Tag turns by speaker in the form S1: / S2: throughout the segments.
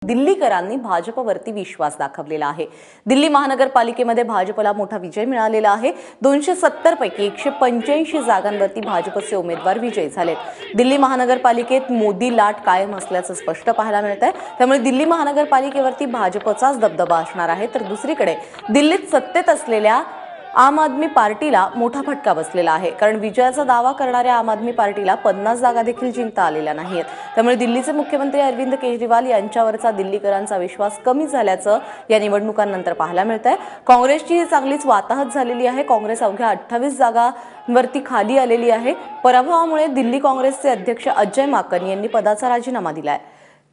S1: दिल्लीकरांनी भाजपवरती विश्वास दाखवलेला आहे। दिल्ली महानगरपालिकेमध्ये भाजपला मोठा विजय मिळालेला आहे। 270 पैकी 185 जागांवरती भाजपचे उमेदवार विजयी झालेत। दिल्ली महानगरपालिकेत मोदी लाट कायम असल्याचं स्पष्ट पाहायला मिळतंय। त्यामुळे दिल्ली महानगरपालिकेवरती भाजपचाच दबदबा असणार आहे। तर दुसरीकडे दिल्लीत सत्तेत असलेल्या आम आदमी पार्टीला मोठा फटका बसलेला आहे, कारण विजयाचा दावा करणाऱ्या आम आदमी पार्टीला 50 जागा देखील जिंकता आलेल्या नाहीत। त्यामुळे दिल्लीचे मुख्यमंत्री अरविंद केजरीवाल यांच्यावरचा दिल्लीकरांचा विश्वास कमी झाल्याचं या निवडणुकांनंतर पाहायला मिळतंय। काँग्रेसची चांगलीच वाताहत झालेली आहे। काँग्रेस अवघ्या 28 जागांवरती खाली आलेली आहे। पराभवामुळे दिल्ली काँग्रेसचे अध्यक्ष अजय माकन यांनी पदाचा राजीनामा दिलाय।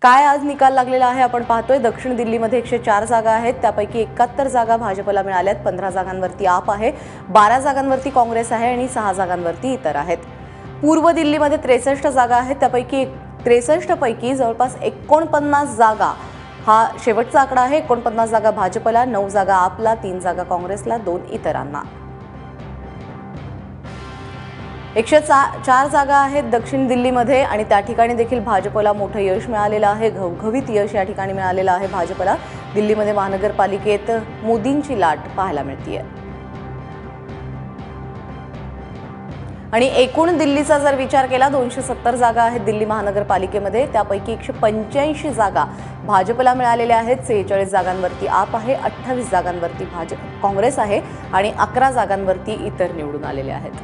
S1: काय आज निकाल लागलेला आहे आपण पाहतोय। दक्षिण दिल्लीमध्ये 104 जागा आहेत, त्यापैकी 71 जागा भाजपला मिळाल्यात। 15 जागांवरती आप आहे, 12 जागांवरती काँग्रेस आहे आणि 6 जागांवरती इतर आहेत। पूर्व दिल्लीमध्ये 63 जागा आहेत, त्यापैकी 63 पैकी जवळपास 49 जागा हा शेवटचा आकडा आहे। 49 जागा भाजपला, 9 जागा आपला, 3 जागा काँग्रेसला, 2 इतरांना। 104 जागा आहेत दक्षिण दिल्लीमध्ये आणि त्या ठिकाणी देखील भाजपला मोठं यश मिळालेलं आहे। घवघवीत यश या ठिकाणी मिळालेलं आहे भाजपला। दिल्लीमध्ये महानगरपालिकेत मोदींची लाट पाहायला मिळतेय। आणि एकूण दिल्लीचा जर विचार केला 270 जागा आहेत दिल्ली महानगरपालिकेमध्ये, त्यापैकी 185 जागा भाजपला मिळालेल्या आहेत। 46 जागांवरती आप आहे, 28 जागांवरती काँग्रेस आहे आणि 11 जागांवरती इतर निवडून आलेले आहेत।